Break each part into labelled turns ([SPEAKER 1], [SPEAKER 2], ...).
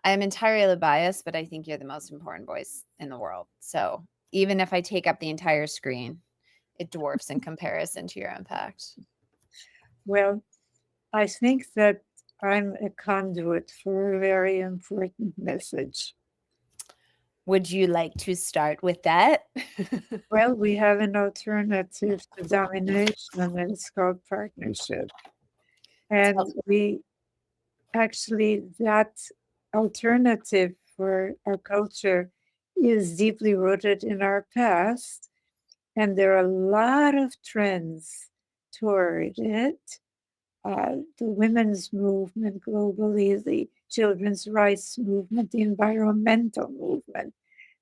[SPEAKER 1] I am entirely biased, but I think you're the most important voice in the world. So even if I take up the entire screen, it dwarfs in comparison to your impact.
[SPEAKER 2] Well, I think that I'm a conduit for a very important message.
[SPEAKER 1] Would you like to start with that?
[SPEAKER 2] Well, we have an alternative to domination, and it's called partnership. And
[SPEAKER 1] Tell-
[SPEAKER 2] we actually, that alternative for our culture is deeply rooted in our past. And there are a lot of trends toward it. The women's movement globally, the children's rights movement, the environmental movement,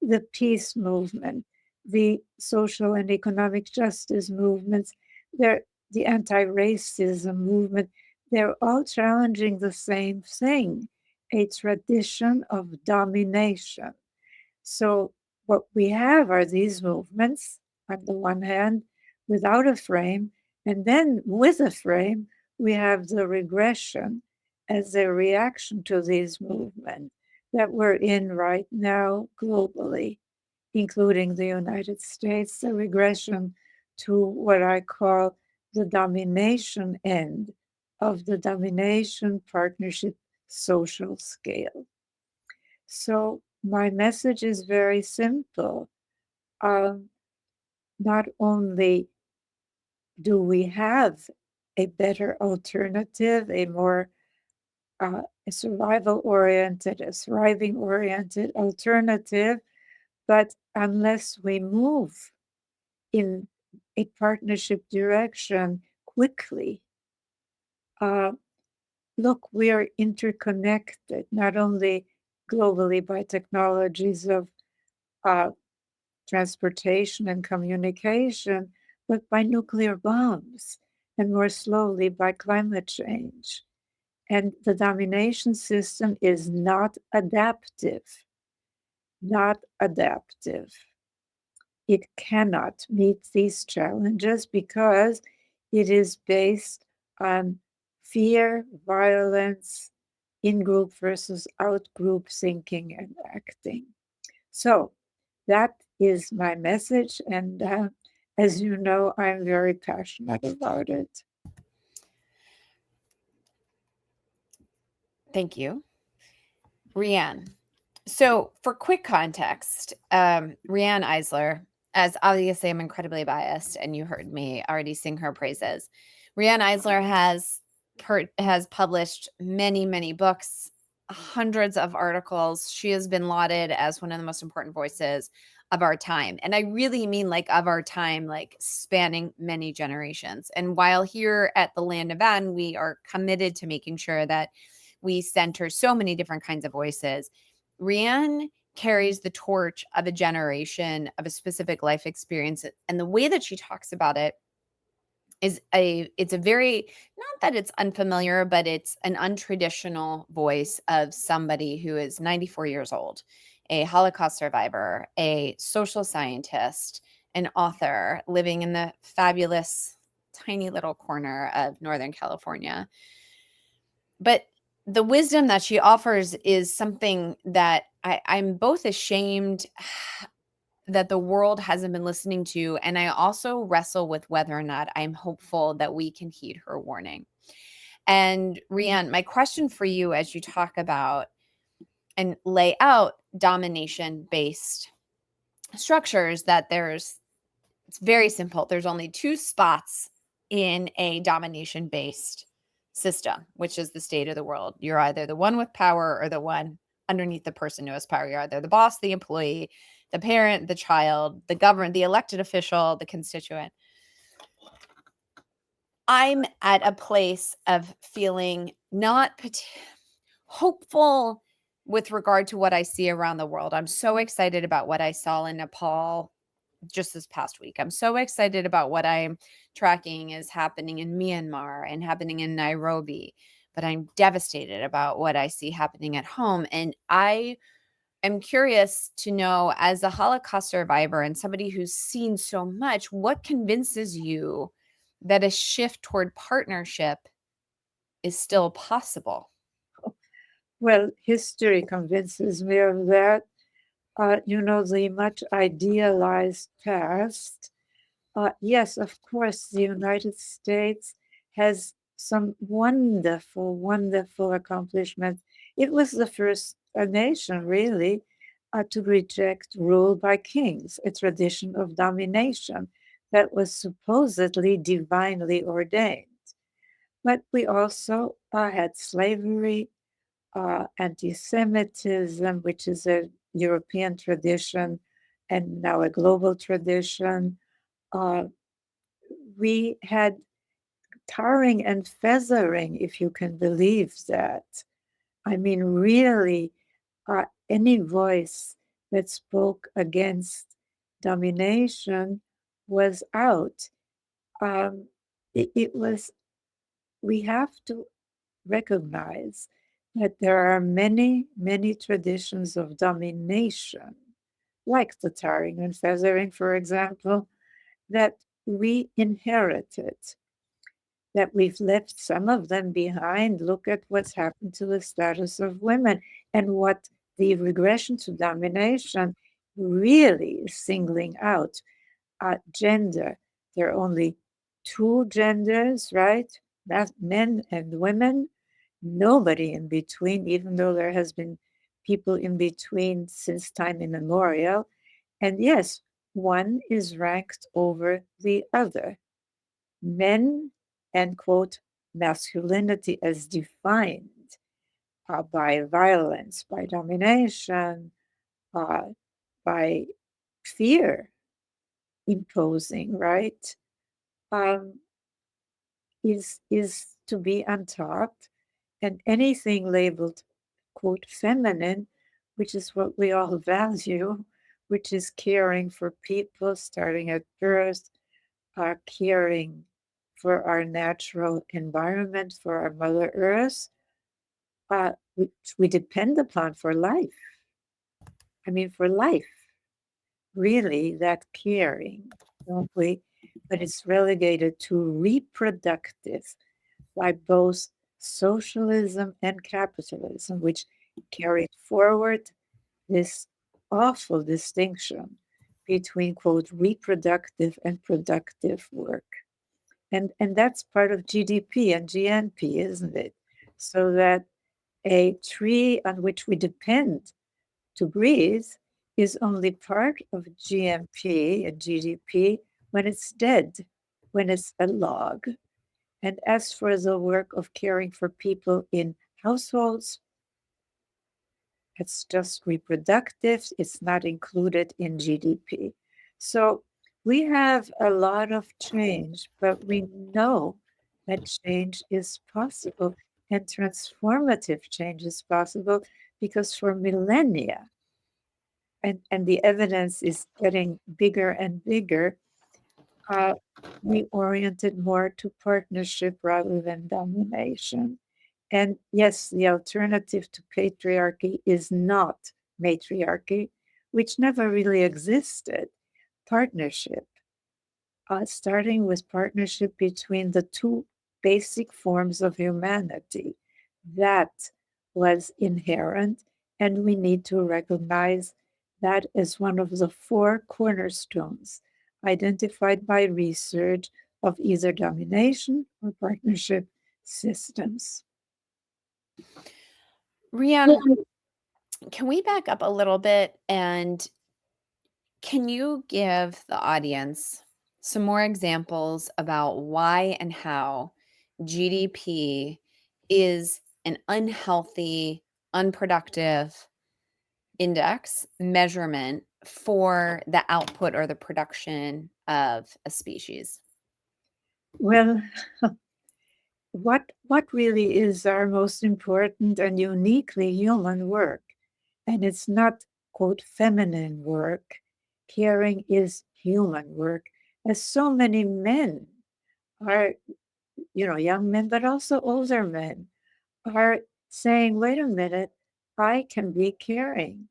[SPEAKER 2] the peace movement, the social and economic justice movements, they're, the anti racism movement, they're all challenging the same thing, a tradition of domination. So, what we have are these movements, on the one hand, without a frame, and then with a frame, we have the regression as a reaction to these movements that we're in right now globally, including the United States, the regression to what I call the domination end of the domination partnership social scale. So, my message is very simple. Um, not only do we have a better alternative, a more a survival oriented, a thriving oriented alternative, but unless we move in a partnership direction quickly, uh, look, we are interconnected not only globally by technologies of uh, transportation and communication, but by nuclear bombs, and more slowly by climate change. And the domination system is not adaptive, not adaptive. It cannot meet these challenges because it is based on fear, violence, in group versus out group thinking and acting. So that is my message. And as you know, I'm very passionate about it.
[SPEAKER 1] Thank you. Riane. So, for quick context, Riane Eisler, as obviously I'm incredibly biased, and you heard me already sing her praises. Riane Eisler has published many, many books, hundreds of articles. She has been lauded as one of the most important voices of our time. And I really mean like of our time, like spanning many generations. And while here at the Land of Anne, we are committed to making sure that we center so many different kinds of voices, Riane carries the torch of a generation, of a specific life experience. And the way that she talks about it it's a very, not that it's unfamiliar, but it's an untraditional voice of somebody who is 94 years old, a Holocaust survivor, a social scientist, an author living in the fabulous tiny little corner of Northern California. But the wisdom that she offers is something that I'm both ashamed that the world hasn't been listening to. And I also wrestle with whether or not I'm hopeful that we can heed her warning. And Riane, my question for you as you talk about and lay out domination based structures, that it's very simple. There's only two spots in a domination based system, which is the state of the world. You're either the one with power or the one underneath the person who has power. You're either the boss, the employee, the parent, the child, the government, the elected official, the constituent. I'm at a place of feeling not hopeful with regard to what I see around the world. I'm so excited about what I saw in Nepal just this past week. I'm so excited about what I'm tracking is happening in Myanmar and happening in Nairobi, but I'm devastated about what I see happening at home. And I am curious to know, as a Holocaust survivor and somebody who's seen so much, what convinces you that a shift toward partnership is still possible?
[SPEAKER 2] Well, history convinces me of that. The much idealized past. Yes, of course, the United States has some wonderful, wonderful accomplishments. It was the first nation, really, to reject rule by kings, a tradition of domination that was supposedly divinely ordained. But we also had slavery, anti Semitism, which is a European tradition and now a global tradition. Uh, we had tarring and feathering, if you can believe that. I mean, really, any voice that spoke against domination was out. It was, we have to recognize that there are many, many traditions of domination, like the tarring and feathering, for example, that we inherited, that we've left some of them behind. Look at what's happened to the status of women and what the regression to domination really is singling out. Gender. There are only two genders, right? Men and women, nobody in between, even though there has been people in between since time immemorial. And yes, one is ranked over the other. Men and quote masculinity as defined by violence, by domination, uh, by fear imposing, right? Um, is to be untapped, and anything labeled quote feminine, which is what we all value, which is caring for people starting at birth, caring for our natural environment, for our Mother Earth, which we depend upon for life. I mean, for life, really, that caring, don't we? But it's relegated to reproductive by both socialism and capitalism, which carried forward this awful distinction between, quote, reproductive and productive work. And that's part of GDP and GNP, isn't it? So that a tree on which we depend to breathe is only part of GMP and GDP when it's dead, when it's a log. And as for the work of caring for people in households, it's just reproductive, it's not included in GDP. So we have a lot of change, but we know that change is possible and transformative change is possible because for millennia, and the evidence is getting bigger and bigger, uh, we oriented more to partnership rather than domination. And yes, the alternative to patriarchy is not matriarchy, which never really existed. Partnership, starting with partnership between the two basic forms of humanity. That was inherent, and we need to recognize that as one of the four cornerstones identified by research of either domination or partnership systems.
[SPEAKER 1] Riane, can we back up a little bit and can you give the audience some more examples about why and how GDP is an unhealthy, unproductive index measurement for the output or the production of a species?
[SPEAKER 2] Well, what really is our most important and uniquely human work? And it's not, quote, feminine work. Caring is human work, as so many men are, young men, but also older men are saying, wait a minute, I can be caring.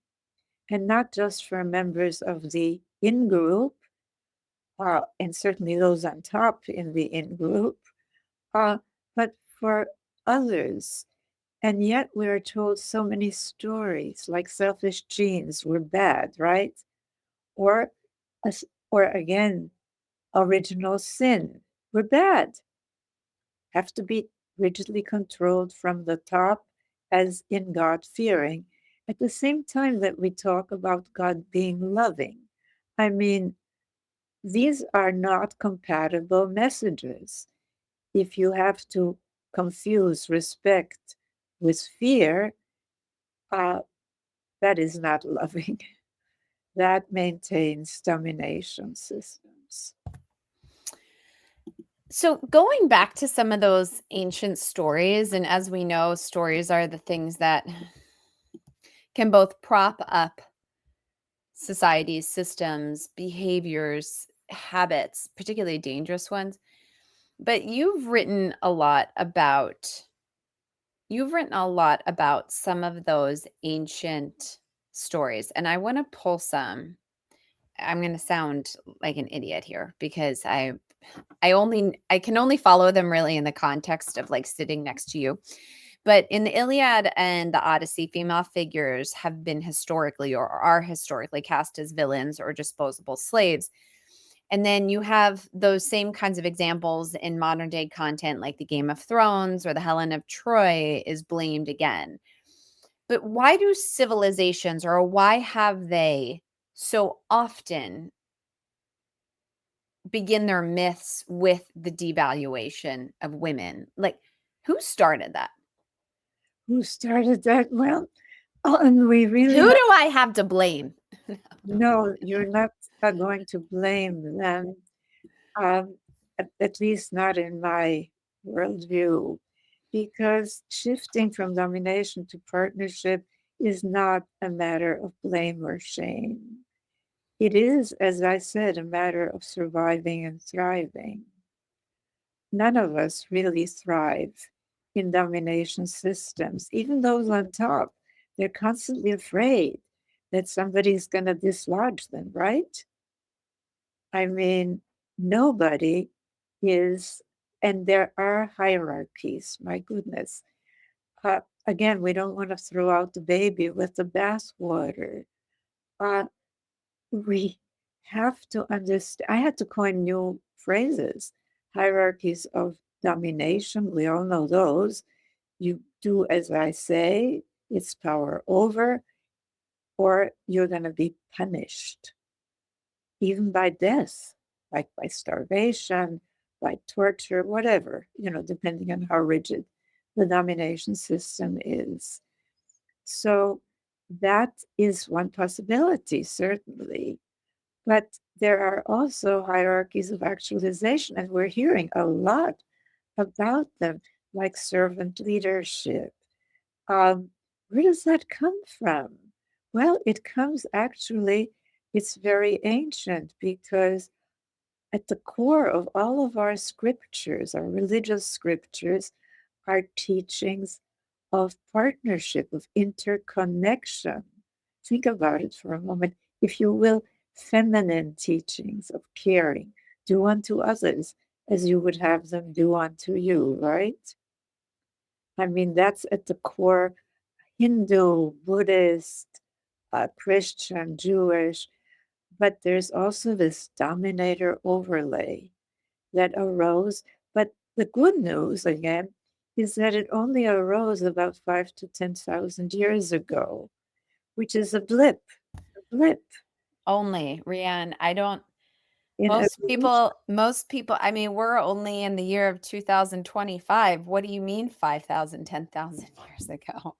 [SPEAKER 2] And not just for members of the in group, and certainly those on top in the in group, uh, but for others. And yet we are told so many stories like selfish genes were bad, right? Or, or again, original sin were bad, have to be rigidly controlled from the top, as in God fearing, at the same time that we talk about God being loving. I mean, these are not compatible messages. If you have to confuse respect with fear, uh, that is not loving. That maintains domination systems.
[SPEAKER 1] So, going back to some of those ancient stories, and as we know, stories are the things that can both prop up societies, systems, behaviors, habits, particularly dangerous ones. But you've written a lot about some of those ancient stories, and I want to pull some. I'm going to sound like an idiot here because I can only follow them really in the context of like sitting next to you. But in the Iliad and the Odyssey, female figures have been historically or are historically cast as villains or disposable slaves. And then you have those same kinds of examples in modern day content like the Game of Thrones or the Helen of Troy is blamed again. But why do civilizations or why have they so often begin their myths with the devaluation of women? Like, who started that?
[SPEAKER 2] Who started that? Well, and we really
[SPEAKER 1] Who
[SPEAKER 2] have,
[SPEAKER 1] do I have to blame?
[SPEAKER 2] no, you're not going to blame them, at least not in my worldview, because shifting from domination to partnership is not a matter of blame or shame. It is, as I said, a matter of surviving and thriving. None of us really thrive in domination systems. Even those on top, they're constantly afraid that somebody's going to dislodge them, right? I mean, nobody is, and there are hierarchies, my goodness. Again, we don't want to throw out the baby with the bathwater. Uh, we have to understand. I had to coin new phrases, hierarchies of domination. We all know those. You do as I say, it's power over, or you're going to be punished, even by death, like by starvation, by torture, whatever, depending on how rigid the domination system is. So that is one possibility, certainly. But there are also hierarchies of actualization, and we're hearing a lot about them, like servant leadership. Um, where does that come from? Well, it comes actually, it's very ancient because at the core of all of our scriptures, our religious scriptures, are teachings of partnership, of interconnection. Think about it for a moment. If you will, feminine teachings of caring, do unto others as you would have them do unto you, right? I mean, that's at the core Hindu, Buddhist, Christian, Jewish, but there's also this dominator overlay that arose. But the good news, again, is that it only arose about 5 to 10,000 years ago, which is a blip
[SPEAKER 1] Only, Rianne. I don't
[SPEAKER 2] in evolution.
[SPEAKER 1] most people, I mean, we're only in the year of 2025. What do you mean 5,000, 10,000 years ago?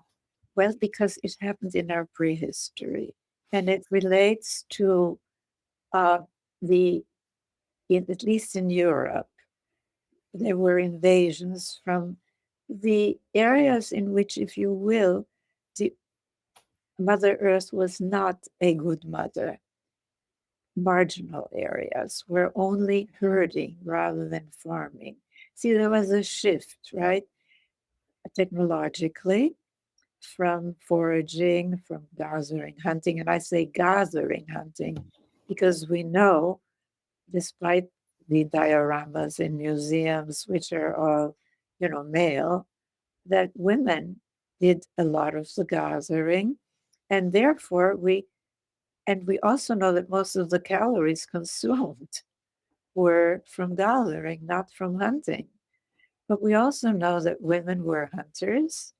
[SPEAKER 2] Well, because it happened in our prehistory, and it relates to uh, the, at least in Europe, there were invasions from the areas in which, if you will, the Mother Earth was not a good mother. Marginal areas were only herding rather than farming. See, there was a shift, right? Technologically, from foraging, from gathering, hunting. And I say gathering hunting because we know, despite the dioramas in museums, which are all, male, that women did a lot of the gathering, and therefore we also know that most of the calories consumed were from gathering, not from hunting. But we also know that women were hunters,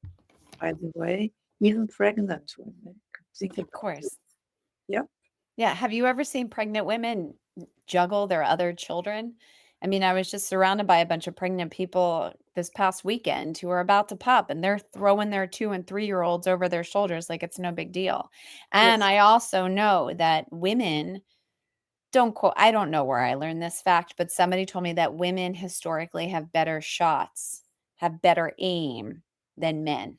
[SPEAKER 2] by the way, even pregnant women. Think
[SPEAKER 1] Of
[SPEAKER 2] about it.
[SPEAKER 1] course.
[SPEAKER 2] Yep.
[SPEAKER 1] Yeah. Have you ever seen pregnant women juggle their other children? I mean, I was just surrounded by a bunch of pregnant people this past weekend who are about to pop and they're throwing their 2 and 3-year-olds over their shoulders like it's no big deal. And
[SPEAKER 2] Yes.
[SPEAKER 1] I also know that women don't quote, I don't know where I learned this fact, but somebody told me that women historically have better shots, have better aim than men.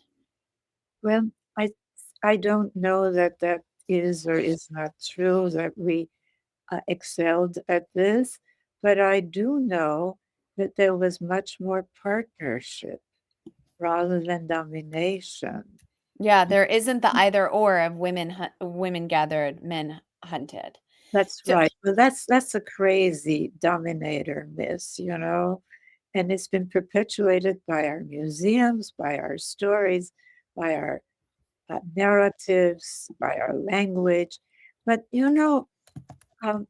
[SPEAKER 2] Well, I I don't know that that is or is not true that we excelled at this, but I do know that there was much more partnership rather than domination.
[SPEAKER 1] Yeah, there isn't the either or of women gathered, men hunted.
[SPEAKER 2] That's
[SPEAKER 1] So
[SPEAKER 2] right. Well, that's a crazy dominator myth, you know, and it's been perpetuated by our museums, by our stories, by our narratives, by our language. But um,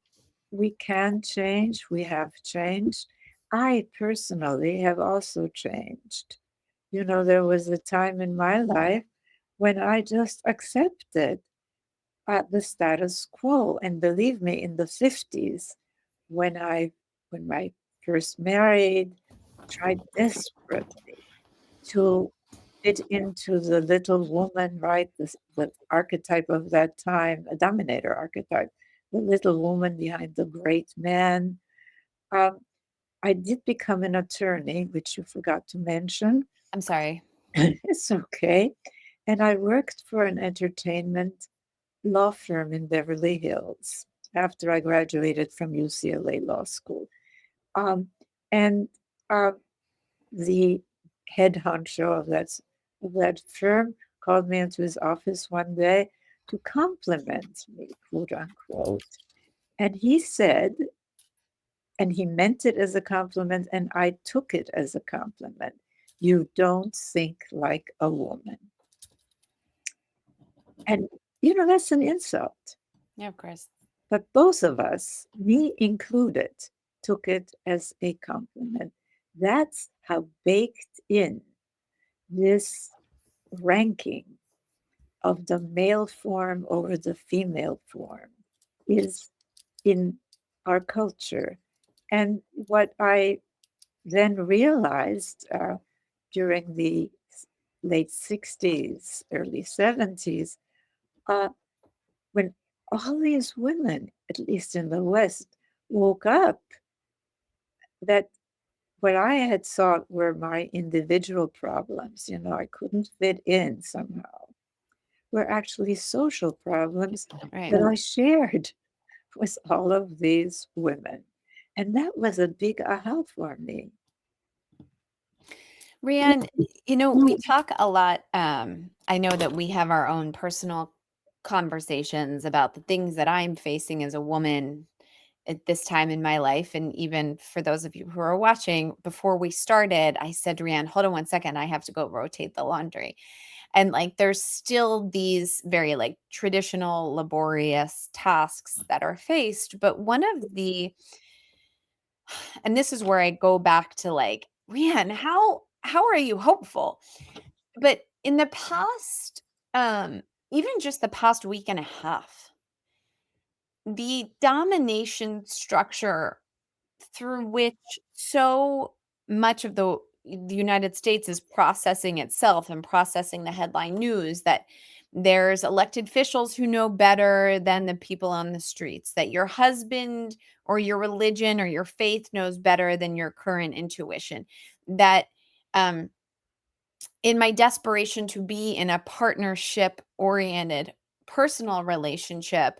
[SPEAKER 2] we can change. We have changed. I personally have also changed. There was a time in my life when I just accepted the status quo. And believe me, in the 50s, when I when I first married, tried desperately to fit into the little woman, right? The archetype of that time, a dominator archetype, the little woman behind the great man. Um, I did become an attorney, which you forgot to mention.
[SPEAKER 1] I'm sorry.
[SPEAKER 2] It's okay. And I worked for an entertainment law firm in Beverly Hills after I graduated from UCLA Law School. Um, and uh, the head honcho of that firm called me into his office one day to compliment me, quote unquote. And he said, and he meant it as a compliment, and I took it as a compliment. You don't think like a woman. And, that's an insult.
[SPEAKER 1] Yeah, of course.
[SPEAKER 2] But both of us, me included, took it as a compliment. That's how baked in this ranking of the male form over the female form is in our culture. And what I then realized during the late 60s, early 70s, uh, when all these women, at least in the West, woke up, that what I had thought were my individual problems, I couldn't fit in somehow, were actually social problems
[SPEAKER 1] Right.
[SPEAKER 2] that I shared with all of these women. And that was a big aha for me.
[SPEAKER 1] Riane, we talk a lot. I know that we have our own personal conversations about the things that I'm facing as a woman at this time in my life. And even for those of you who are watching, before we started, I said to Riane, hold on one second, I have to go rotate the laundry. And like there's still these very like traditional laborious tasks that are faced. But one of the and this is where I go back to like, Riane, how are you hopeful? But in the past, even just the past week and a half, the domination structure through which so much of the United States is processing itself and processing the headline news that there's elected officials who know better than the people on the streets, that your husband or your religion or your faith knows better than your current intuition, that um, in my desperation to be in a partnership oriented personal relationship,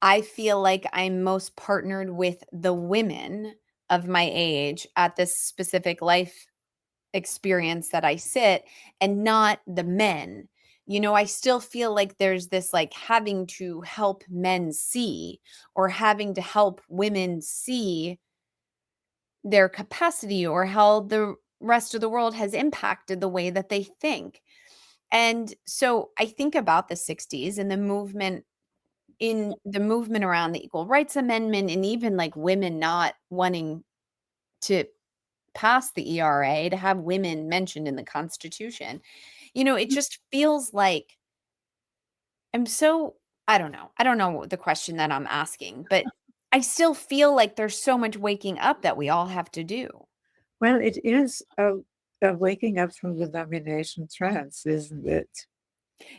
[SPEAKER 1] I feel like I'm most partnered with the women of my age at this specific life experience that I sit and not the men. I still feel like there's this like having to help men see or having to help women see their capacity or how the rest of the world has impacted the way that they think. And so I think about the 60s and the movement around the Equal Rights Amendment, and even like women not wanting to pass the ERA, to have women mentioned in the Constitution. It just feels like I'm so I don't know. I don't know the question that I'm asking, but I still feel like there's so much waking up that we all have to do.
[SPEAKER 2] Well, it is a waking up from the domination trance, isn't it?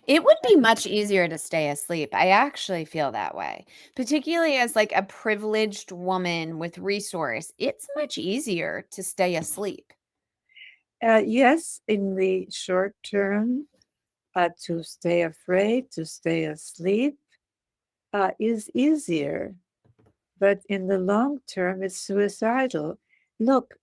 [SPEAKER 1] It would be much easier to stay asleep. I actually feel that way. Particularly as like a privileged woman with resource, it's much easier to stay asleep.
[SPEAKER 2] Yes, in the short term, to stay afraid, to stay asleep, is easier. But in the long term, it's suicidal. Look,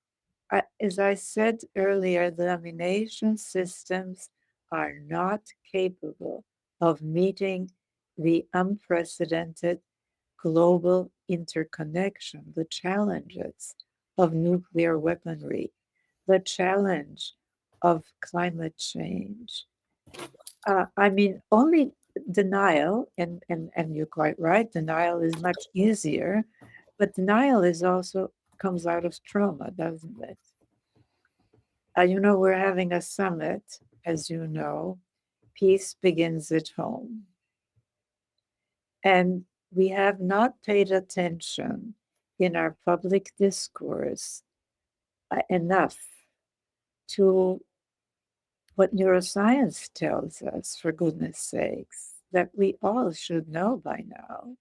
[SPEAKER 2] as I said earlier, the domination systems are not capable of meeting the unprecedented global interconnection, the challenges of nuclear weaponry, the challenge of climate change. I mean, only denial, and you're quite right, denial is much easier, but denial is also comes out of trauma, doesn't it? We're having a summit, as you know. Peace begins at home. And we have not paid attention in our public discourse enough to what neuroscience tells us, for goodness sakes, that we all should know by now,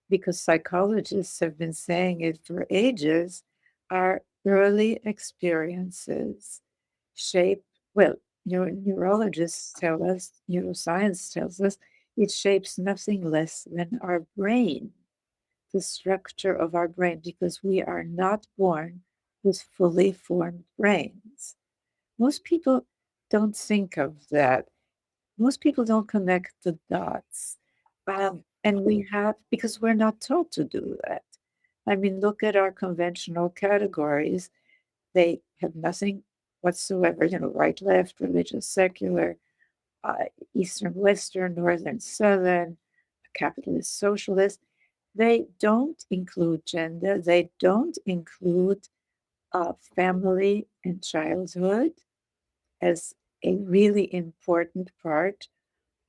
[SPEAKER 2] because psychologists have been saying it for ages. Our early experiences shape, well, neurologists tell us, neuroscience tells us, it shapes nothing less than our brain, the structure of our brain, because we are not born with fully formed brains. Most people don't think of that. Most people don't connect the dots. And we have, because we're not taught to do that. I mean, look at our conventional categories. They have nothing whatsoever, right, left, religious, secular, Eastern, Western, Northern, Southern, capitalist, socialist. They don't include gender. They don't include family and childhood as a really important part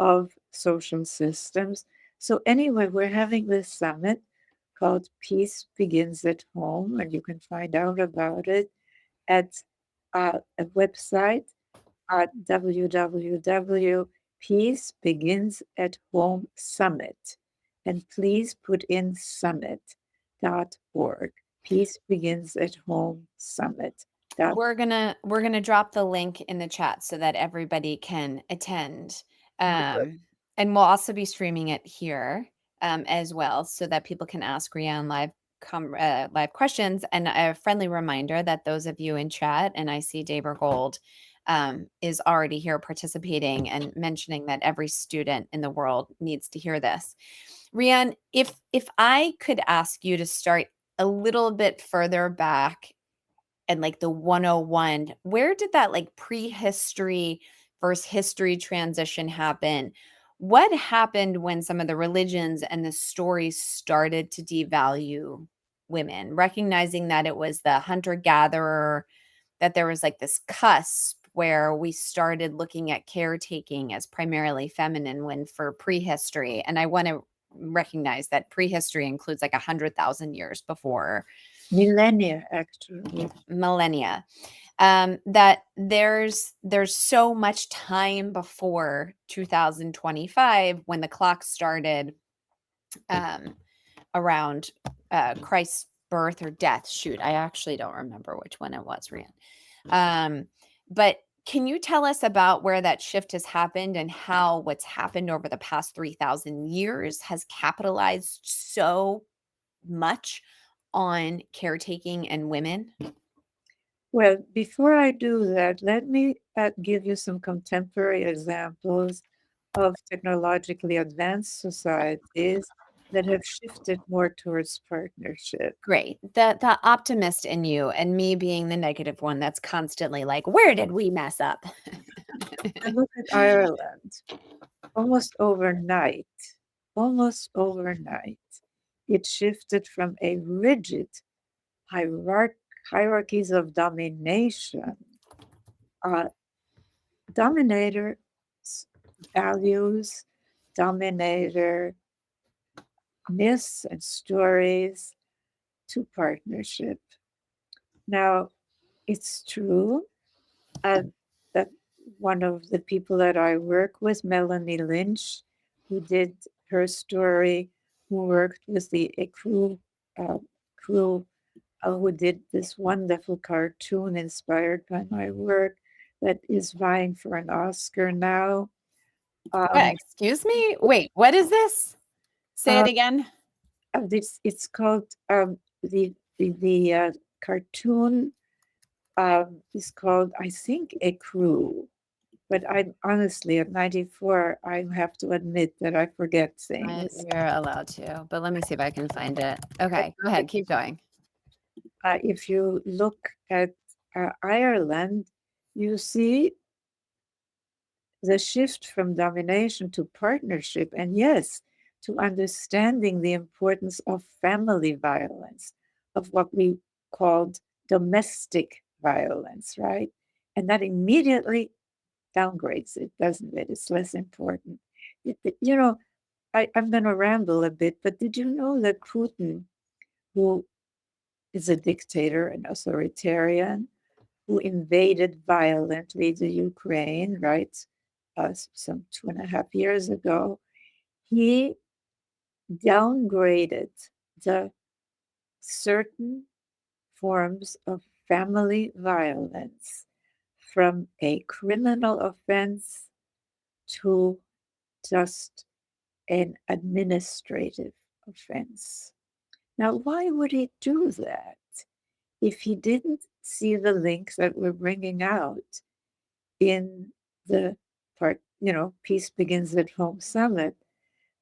[SPEAKER 2] of social systems. So, anyway, we're having this summit called Peace Begins at Home, and you can find out about it at a website at www.peacebeginsathome.summit. And please put in summit.org. Peace Begins at Home Summit.
[SPEAKER 1] We're gonna drop the link in the chat so that everybody can attend. Um, and we'll also be streaming it here as well, so that people can ask Riane live questions. And a friendly reminder that those of you in chat, and I see Daber Gold is already here participating and mentioning that every student in the world needs to hear this. Riane, if I could ask you to start a little bit further back and like the 101, where did that like prehistory versus history transition happen? What happened when some of the religions and the stories started to devalue women, recognizing that it was the hunter gatherer, that there was like this cusp where we started looking at caretaking as primarily feminine, when for prehistory, and I want to recognize that prehistory includes like 100,000 years before
[SPEAKER 2] Millennia, actually.
[SPEAKER 1] millennia, that there's so much time before 2025 when the clock started around Christ's birth or death. Shoot, I actually don't remember which one it was, Rian. But can you tell us about where that shift has happened and how what's happened over the past 3,000 years has capitalized so much on caretaking and women?
[SPEAKER 2] Well, before I do that, let me give you some contemporary examples of technologically advanced societies that have shifted more towards partnership.
[SPEAKER 1] Great. The optimist in you and me being the negative one that's constantly like, where did we mess up?
[SPEAKER 2] And look at Ireland. Almost overnight, it shifted from a rigid hierarchies of domination. Uh, Dominator values, dominator myths and stories to partnership. Now, it's true uh, that one of the people that I work with, Melanie Lynch, who did her story, who worked with the uh, crew who did this wonderful cartoon inspired by my work that is vying for an Oscar now.
[SPEAKER 1] What,
[SPEAKER 2] Um,
[SPEAKER 1] excuse me? Wait, what is this? Say
[SPEAKER 2] uh,
[SPEAKER 1] it again.
[SPEAKER 2] it's called the cartoon is called, I think, A Crew. But I honestly, at 94, I have to admit that I forget things.
[SPEAKER 1] You're allowed to, but let me see if I can find it.
[SPEAKER 2] But
[SPEAKER 1] Okay, go ahead, keep going.
[SPEAKER 2] if you look at Ireland, you see the shift from domination to partnership, and yes, to understanding the importance of family violence, of what we called domestic violence, right? And that immediately downgrades it, doesn't it? It's less important. You know, I'm going to ramble a bit, but did you know that Putin, who is a dictator, an authoritarian, who invaded violently the Ukraine, right? Some 2.5 years ago, he downgraded the certain forms of family violence from a criminal offense to just an administrative offense. Now, why would he do that if he didn't see the links that we're bringing out in the part, Peace Begins at Home Summit,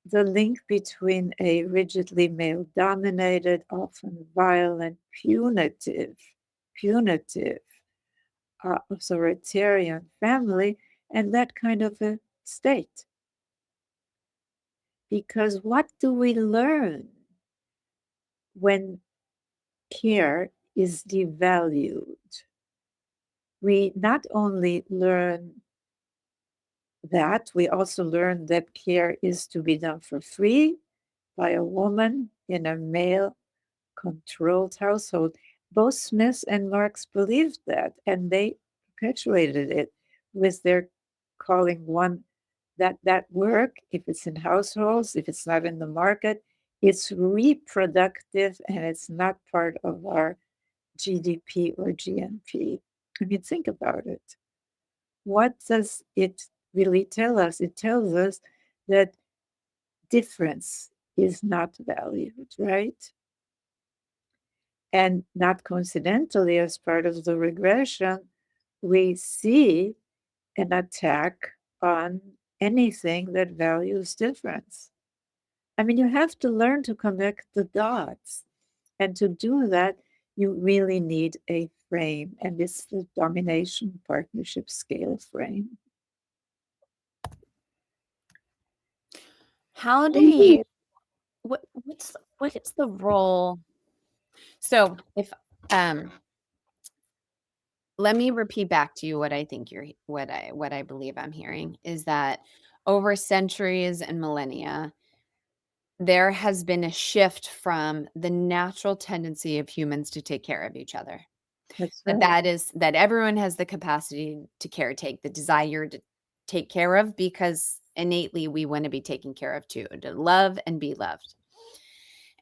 [SPEAKER 2] the link between a rigidly male dominated, often violent, punitive, authoritarian family and that kind of a state. Because what do we learn when care is devalued? We not only learn that, we also learn that care is to be done for free by a woman in a male controlled household. Both Smith and Marx believed that, and they perpetuated it with their calling one that work, if it's in households, if it's not in the market, it's reproductive and it's not part of our GDP or GNP. I mean, think about it. What does it really tell us? It tells us that difference is not valued, right? And not coincidentally, as part of the regression, we see an attack on anything that values difference. I mean, you have to learn to connect the dots. And to do that, you really need a frame. And it's the domination partnership scale frame.
[SPEAKER 1] How do you what is the role? So if let me repeat back to you what I think you're what I believe I'm hearing is that over centuries and millennia, there has been a shift from the natural tendency of humans to take care of each other.
[SPEAKER 2] That's
[SPEAKER 1] That
[SPEAKER 2] right.
[SPEAKER 1] that is that everyone has the capacity to caretake, the desire to take care of, because innately we want to be taken care of too, to love and be loved.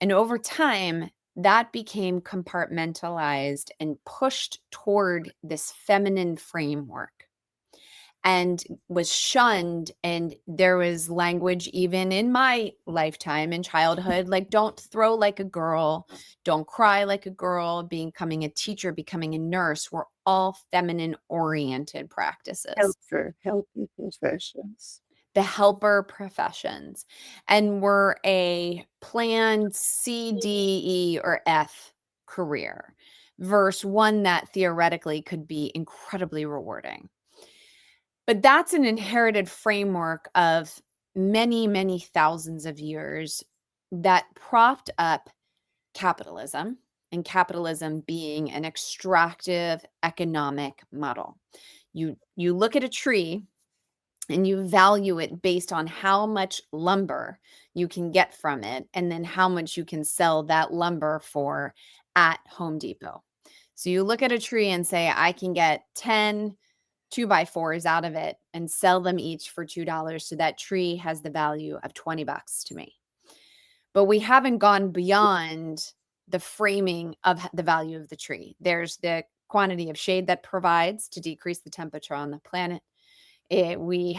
[SPEAKER 1] And over time, that became compartmentalized and pushed toward this feminine framework and was shunned. And there was language even in my lifetime in childhood, like don't throw like a girl, don't cry like a girl, becoming a teacher, becoming a nurse were all feminine oriented practices,
[SPEAKER 2] Helper professions.
[SPEAKER 1] the helper professions, and were a planned C, D, E, or F career versus one that theoretically could be incredibly rewarding. But that's an inherited framework of many, many thousands of years that propped up capitalism, and capitalism being an extractive economic model. You look at a tree and you value it based on how much lumber you can get from it and then how much you can sell that lumber for at Home Depot. So you look at a tree and say, I can get 10 2x4s out of it and sell them each for $2. So that tree has the value of $20 to me. But we haven't gone beyond the framing of the value of the tree. There's the quantity of shade that provides to decrease the temperature on the planet. We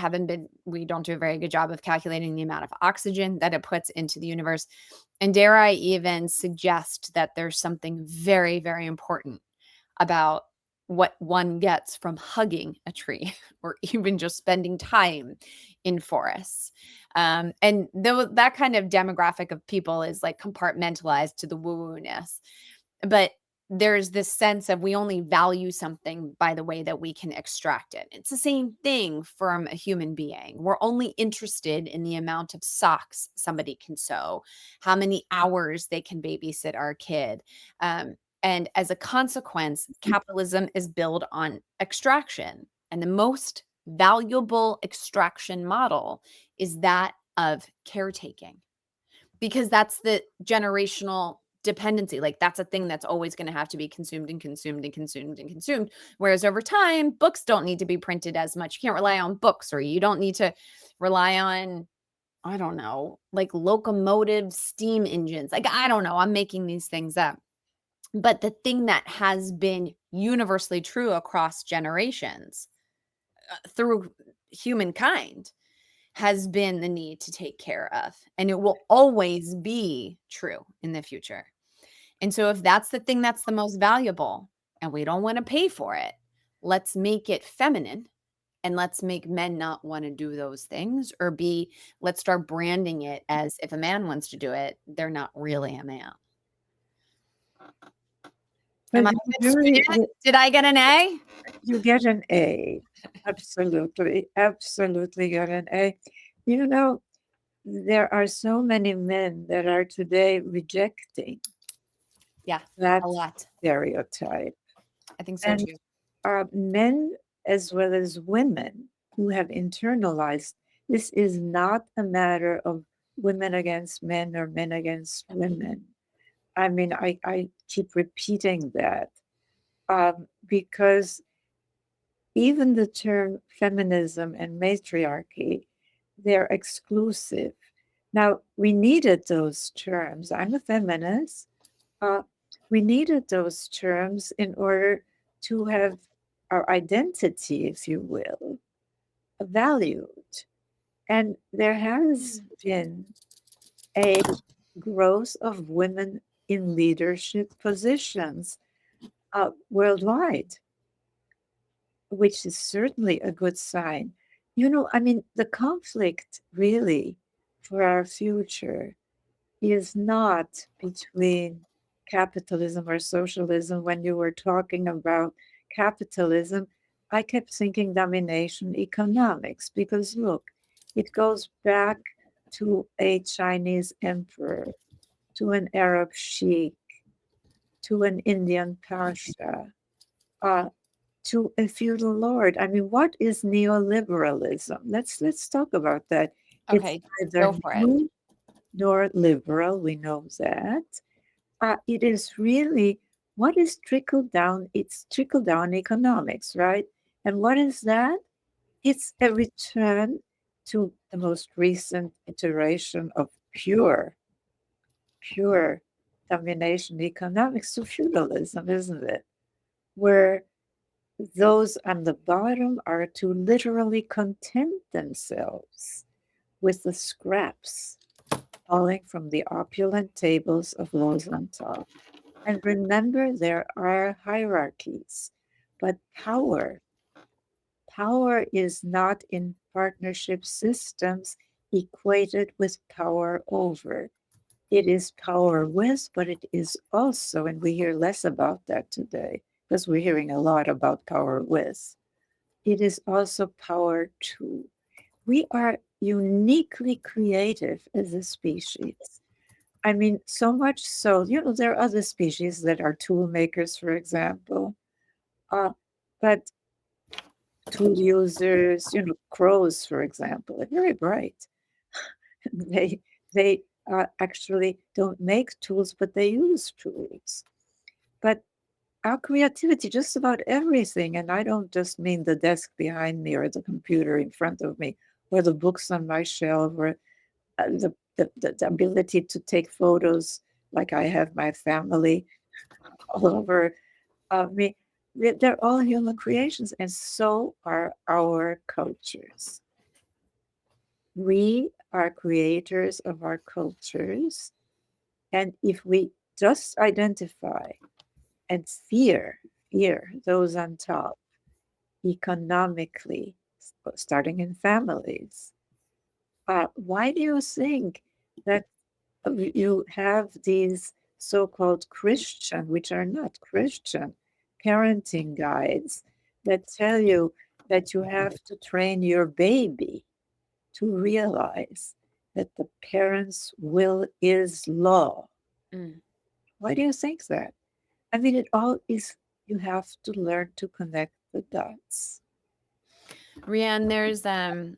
[SPEAKER 1] don't do a very good job of calculating the amount of oxygen that it puts into the universe. And dare I even suggest that there's something very, very important about what one gets from hugging a tree or even just spending time in forests. And that kind of demographic of people is like compartmentalized to the woo-woo-ness. But there's this sense of we only value something by the way that we can extract it. It's the same thing from a human being. We're only interested in the amount of socks somebody can sew, how many hours they can babysit our kid. And as a consequence, capitalism is built on extraction. And the most valuable extraction model is that of caretaking, because that's the generational dependency. Like that's a thing that's always going to have to be consumed and consumed and consumed and consumed. Whereas over time, books don't need to be printed as much. You can't rely on books, or you don't need to rely on, I don't know, like locomotive steam engines. Like, I don't know. I'm making these things up. But the thing that has been universally true across generations through humankind has been the need to take care of. And it will always be true in the future. And so if that's the thing that's the most valuable and we don't want to pay for it, let's make it feminine and let's make men not want to do those things, or let's start branding it as if a man wants to do it, they're not really a man. Am I a good student? Did I get an A?
[SPEAKER 2] You get an A. Absolutely. Absolutely get an A. You know, there are so many men that are today rejecting that
[SPEAKER 1] a lot.
[SPEAKER 2] stereotype.
[SPEAKER 1] I think so too.
[SPEAKER 2] Men as well as women who have internalized this is not a matter of women against men or men against women. I mean, I keep repeating that because even the term feminism and matriarchy, they're exclusive. Now, we needed those terms. I'm a feminist. We needed those terms in order to have our identity, if you will, valued. And there has been a growth of women in leadership positions worldwide, which is certainly a good sign. You know, I mean, the conflict really for our future is not between capitalism or socialism. When you were talking about capitalism, I kept thinking domination economics because look, it goes back to a Chinese emperor, to an Arab sheikh, to an Indian pasha, uh, to a feudal lord. I mean, what is neoliberalism? Let's talk about that.
[SPEAKER 1] Okay,
[SPEAKER 2] It's
[SPEAKER 1] go
[SPEAKER 2] neither
[SPEAKER 1] for it.
[SPEAKER 2] new nor liberal. We know that. It is really what is trickle down. It's trickle down economics, right? And what is that? It's a return to the most recent iteration of pure domination economics to feudalism, isn't it? Where those on the bottom are to literally content themselves with the scraps falling from the opulent tables of those on top. And remember, there are hierarchies, but power is not in partnership systems equated with power over. It is power with, but it is also, and we hear less about that today because we're hearing a lot about power with. it is also power too. We are uniquely creative as a species. I mean, so much so, there are other species that are tool makers, for example, but tool users, crows, for example, are very bright. they they actually don't make tools, but they use tools. But our creativity, just about everything, and I don't just mean the desk behind me or the computer in front of me or the books on my shelf or the ability to take photos like I have my family all over me. They're all human creations, and so are our cultures. We are creators of our cultures. And if we just identify and fear those on top economically, starting in families, why do you think that you have these so-called Christian, which are not Christian, parenting guides that tell you that you have to train your baby to realize that the parent's will is law?
[SPEAKER 1] Mm.
[SPEAKER 2] Why do you think that? I mean, it all is, you have to learn to connect the dots.
[SPEAKER 1] Riane,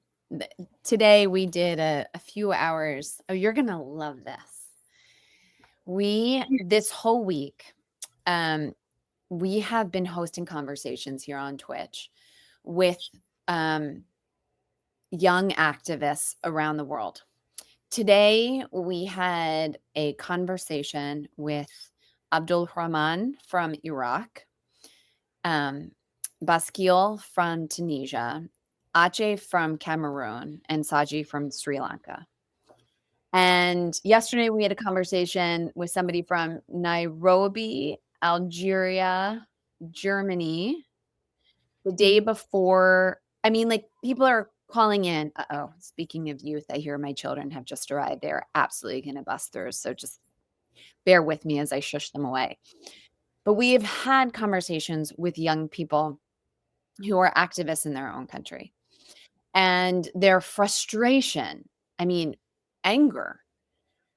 [SPEAKER 1] today we did a few hours. Oh, you're gonna love this. This whole week, um, we have been hosting conversations here on Twitch with um, young activists around the world. Today, we had a conversation with Abdul Rahman from Iraq, um, Baskil from Tunisia, Aceh from Cameroon, and Saji from Sri Lanka. And yesterday, we had a conversation with somebody from Nairobi, Algeria, Germany. The day before, I mean, like, people are calling in. Uh-oh, speaking of youth, I hear my children have just arrived. They're absolutely gonna bust through, so just bear with me as I shush them away. But we have had conversations with young people who are activists in their own country, and their frustration, I mean, anger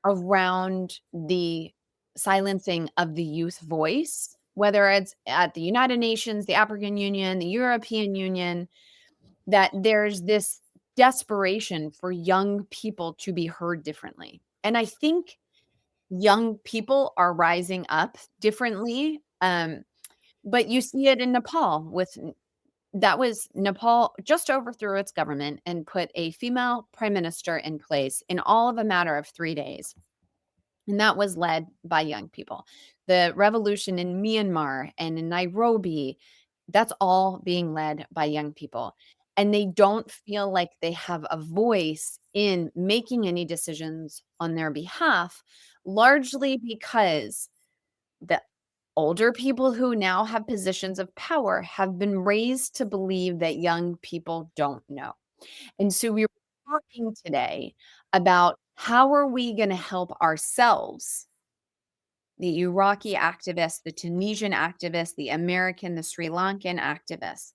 [SPEAKER 1] around the silencing of the youth voice, whether it's at the United Nations, the African Union, the European Union, that there's this desperation for young people to be heard differently. And I think young people are rising up differently. But you see it in Nepal Nepal just overthrew its government and put a female prime minister in place in all of a matter of 3 days. And that was led by young people. The revolution in Myanmar and in Nairobi, that's all being led by young people. And they don't feel like they have a voice in making any decisions on their behalf, largely because the older people who now have positions of power have been raised to believe that young people don't know. And so we were talking today about how are we going to help ourselves, the Iraqi activists, the Tunisian activists, the American, the Sri Lankan activists.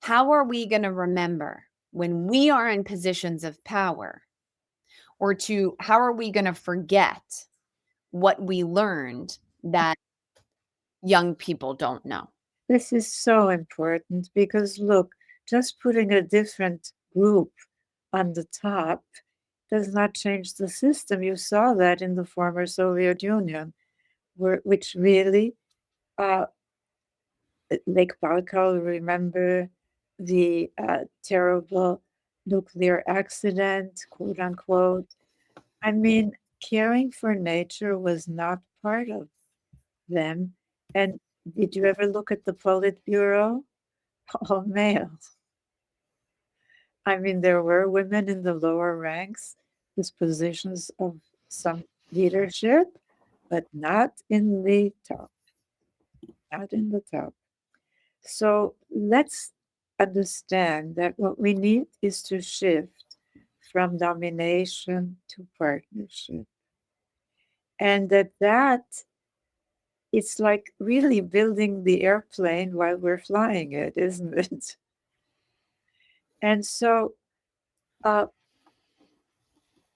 [SPEAKER 1] How are we going to remember when we are in positions of power, or how are we going to forget what we learned that young people don't know?
[SPEAKER 2] This is so important because, look, just putting a different group on the top does not change the system. You saw that in the former Soviet Union, which really, uh, Lake Baikal, remember the terrible nuclear accident, quote unquote. I mean, caring for nature was not part of them. And did you ever look at the Politburo? All males. I mean, there were women in the lower ranks with positions of some leadership, but not in the top, not in the top. So let's understand that what we need is to shift from domination to partnership. And that it's like really building the airplane while we're flying it, isn't it? And so,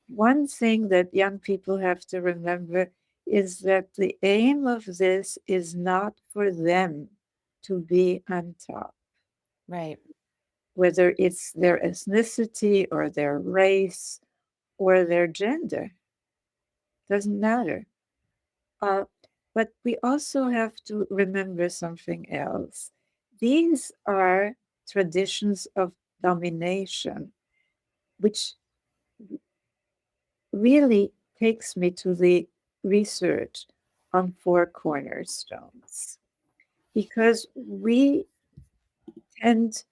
[SPEAKER 2] one thing that young people have to remember is that the aim of this is not for them to be on top,
[SPEAKER 1] Right.
[SPEAKER 2] whether it's their ethnicity or their race or their gender, doesn't matter. Uh, but we also have to remember something else. These are traditions of domination, which really takes me to the research on four cornerstones, because we tend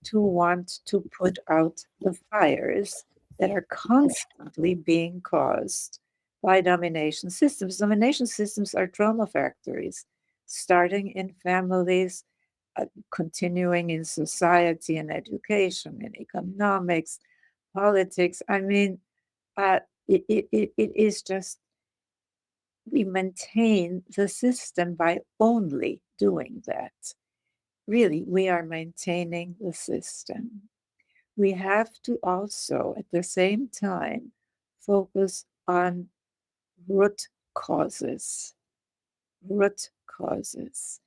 [SPEAKER 2] to want to put out the fires that are constantly being caused by domination systems. Domination systems are trauma factories, starting in families, continuing in society and education and economics, politics. I mean, it is just, we maintain the system by only doing that. Really, we are maintaining the system. We have to also, at the same time, focus on root causes. Root causes.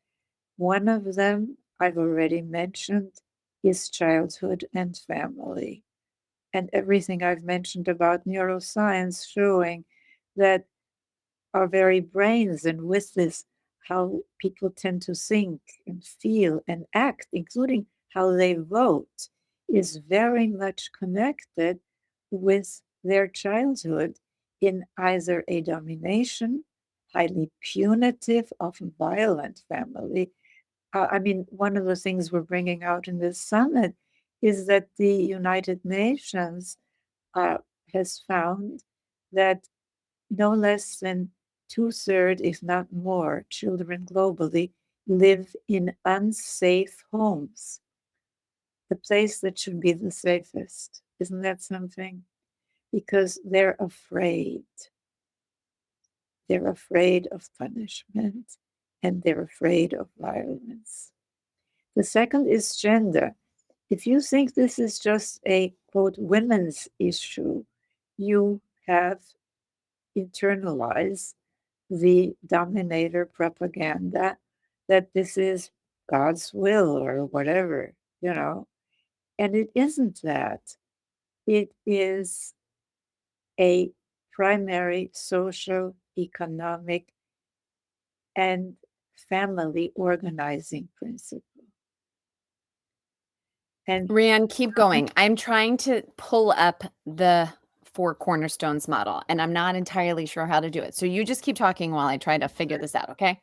[SPEAKER 2] One of them I've already mentioned is childhood and family. And everything I've mentioned about neuroscience showing that our very brains, and with this, how people tend to think and feel and act, including how they vote, is very much connected with their childhood in either a domination, highly punitive, often violent family. I mean, one of the things we're bringing out in this summit is that the United Nations uh, has found that no less than two-thirds, if not more, children globally live in unsafe homes, the place that should be the safest. Isn't that something? Because they're afraid. They're afraid of punishment and they're afraid of violence. The second is gender. If you think this is just a quote women's issue, you have internalized the dominator propaganda that this is God's will or whatever, you know. And it isn't that. It is a primary social, economic, and family organizing principle. And
[SPEAKER 1] Riane, keep going. I'm trying to pull up the four cornerstones model, and I'm not entirely sure how to do it. So you just keep talking while I try to figure this out, okay?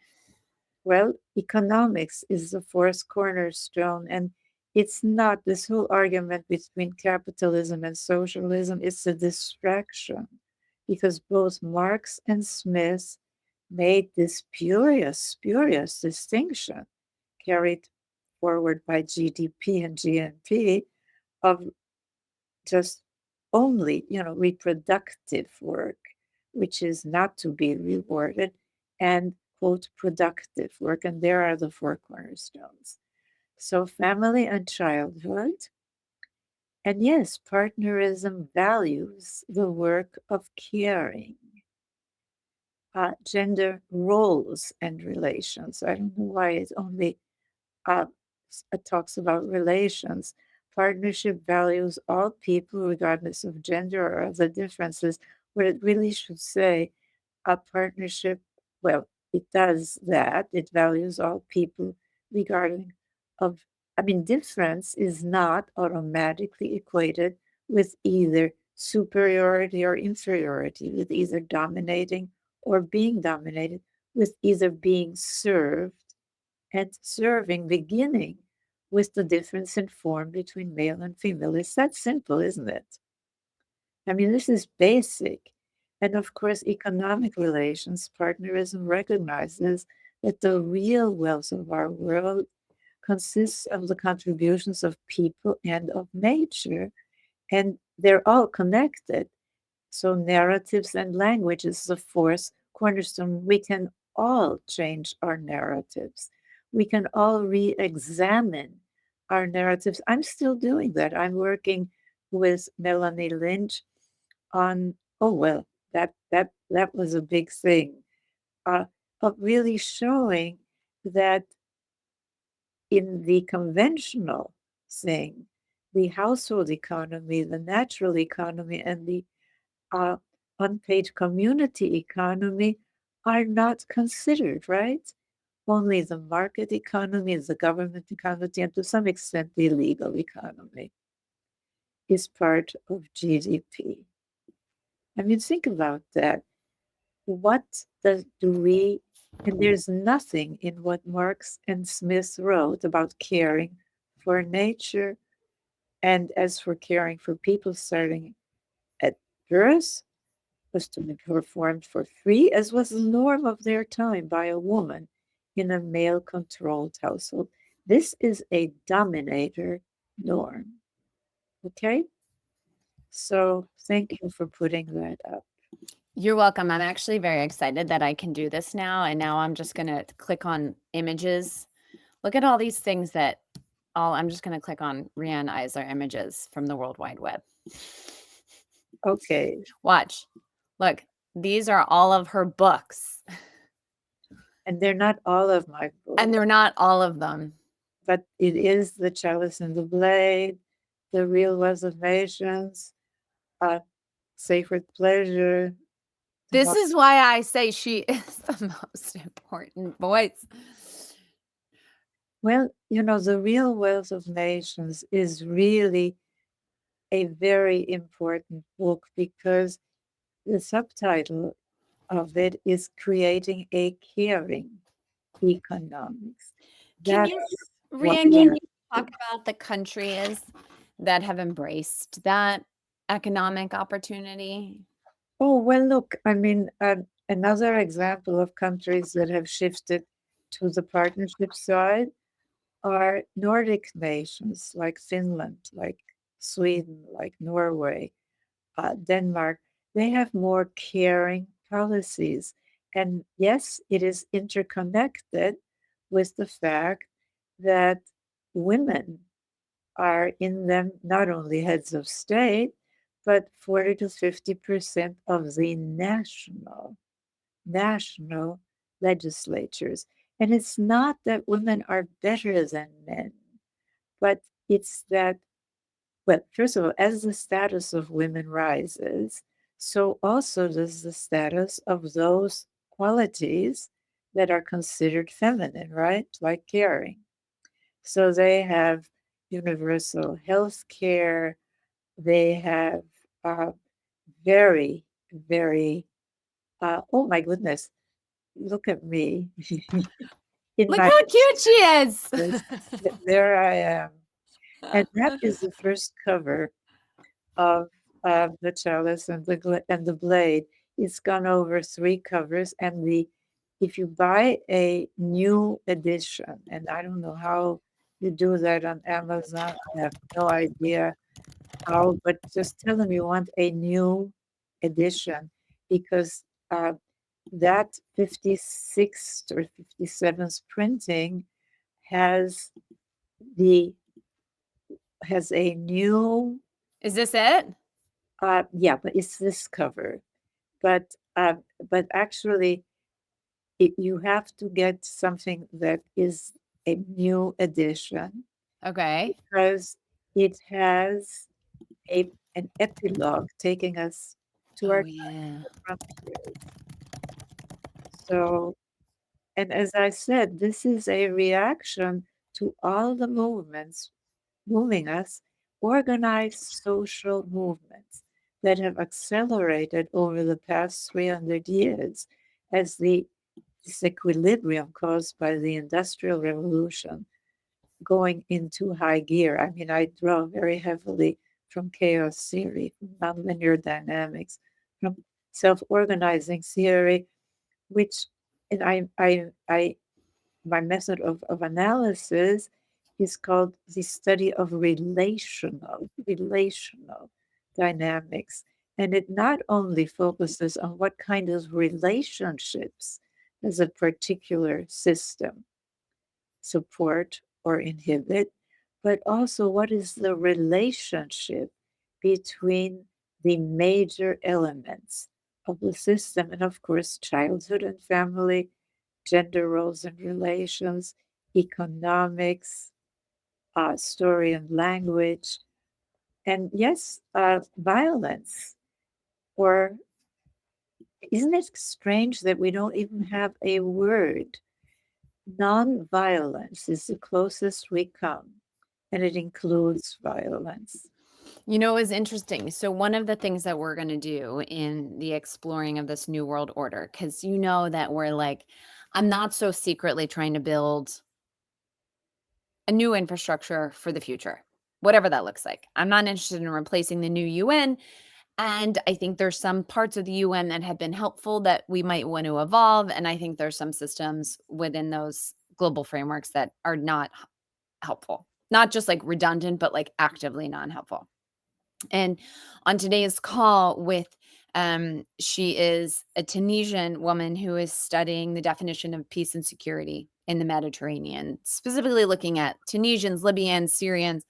[SPEAKER 2] well, economics is the fourth cornerstone. And it's not this whole argument between capitalism and socialism, it's a distraction because both Marx and Smith made this spurious distinction carried forward by GDP and GNP of just only, reproductive work, which is not to be rewarded, and quote, productive work. And there are the four cornerstones. So, family and childhood. And yes, partnerism values the work of caring. Gender roles and relations. I don't know why it only uh, talks about relations. Partnership values all people, regardless of gender or other differences. What it really should say, a partnership, well, it does that. It values all people, regarding of, I mean, difference is not automatically equated with either superiority or inferiority, with either dominating or being dominated, with either being served and serving, beginning with the difference in form between male and female. It's that simple, isn't it? I mean, this is basic. And of course, economic relations, partnerism recognizes that the real wealth of our world consists of the contributions of people and of nature, and they're all connected. So, narratives and language is the fourth cornerstone. We can all change our narratives. We can all re examine our narratives. I'm still doing that. I'm working with Melanie Lynch on, oh well, that was a big thing, of really showing that in the conventional thing, the household economy, the natural economy, and the uh, unpaid community economy are not considered, right? Only the market economy, the government economy, and to some extent the legal economy is part of GDP. I mean, think about that. Do we, and there's nothing in what Marx and Smith wrote about caring for nature, and as for caring for people, starting at birth was to be performed for free, as was the norm of their time by a woman in a male controlled household. This is a dominator norm. Okay? So thank you for putting that up.
[SPEAKER 1] You're welcome. I'm actually very excited that I can do this now. And now I'm just going to click on images. Look at all these things that I'm just going to click on Riane Eisler images from the World Wide Web.
[SPEAKER 2] Okay.
[SPEAKER 1] Watch. Look, these are all of her books.
[SPEAKER 2] And they're not all of my books.
[SPEAKER 1] And they're not all of them.
[SPEAKER 2] But it is The Chalice and the Blade, The Real Wealth of Nations, Sacred Pleasure.
[SPEAKER 1] This is why I say she is the most important voice.
[SPEAKER 2] Well, The Real Wealth of Nations is really a very important book because the subtitle of it is Creating a Caring Economics.
[SPEAKER 1] Riane, can you talk about the countries that have embraced that economic opportunity?
[SPEAKER 2] Oh, well, look, I mean, another example of countries that have shifted to the partnership side are Nordic nations like Finland, like Sweden, like Norway, Denmark. They have more caring policies. And yes, it is interconnected with the fact that women are in them not only heads of state, but 40 to 50% of the national legislatures. And it's not that women are better than men, but it's that, well, first of all, as the status of women rises, so also does the status of those qualities that are considered feminine, right? Like caring. So they have universal health care. They have very, very, oh my goodness, look at me.
[SPEAKER 1] Look how cute she is.
[SPEAKER 2] There I am. And that is the first cover of The Chalice and the Blade. It's gone over 3 covers, and if you buy a new edition, and I don't know how you do that on Amazon, I have no idea how, but just tell them you want a new edition because that 56th or 57th printing has the has a new
[SPEAKER 1] Is this it?
[SPEAKER 2] yeah, but it's this cover. But actually, you have to get something that is a new edition
[SPEAKER 1] Okay.
[SPEAKER 2] because it has an epilogue taking us to
[SPEAKER 1] Oh,
[SPEAKER 2] our
[SPEAKER 1] yeah.
[SPEAKER 2] frontiers. So, and as I said, this is a reaction to all the movements moving us, organized social movements that have accelerated over the past 300 years as the disequilibrium caused by the Industrial Revolution going into high gear. I mean, I draw very heavily from chaos theory, from nonlinear dynamics, from self-organizing theory, which and my method of analysis is called the study of relational dynamics. And it not only focuses on what kind of relationships does a particular system support or inhibit, but also what is the relationship between the major elements of the system. And of course, childhood and family, gender roles and relations, economics, story and language, and yes, violence. Or isn't it strange that we don't even have a word? Non-violence is the closest we come, and it includes violence.
[SPEAKER 1] You know, it was interesting. So, one of the things that we're going to do in the exploring of this new world order, because you know that we're like, I'm not so secretly trying to build a new infrastructure for the future, whatever that looks like. I'm not interested in replacing the new UN. And I think there's some parts of the UN that have been helpful that we might want to evolve. And I think there's some systems within those global frameworks that are not helpful, not just like redundant, but like actively non helpful. And on today's call with she is a Tunisian woman who is studying the definition of peace and security in the Mediterranean, specifically looking at Tunisians, Libyans, Syrians.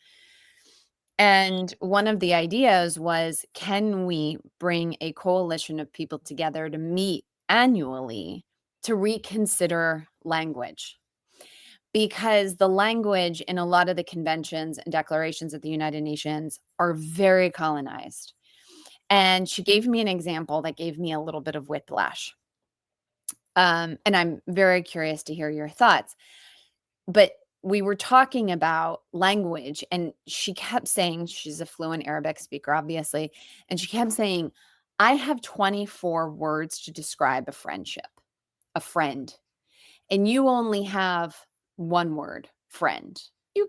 [SPEAKER 1] And one of the ideas was, can we bring a coalition of people together to meet annually to reconsider language? Because the language in a lot of the conventions and declarations of the United Nations are very colonized. And she gave me an example that gave me a little bit of whiplash. And I'm very curious to hear your thoughts. But we were talking about language, and she kept saying, she's a fluent Arabic speaker, obviously. And she kept saying, I have 24 words to describe a friendship, a friend. And you only have one word, friend. You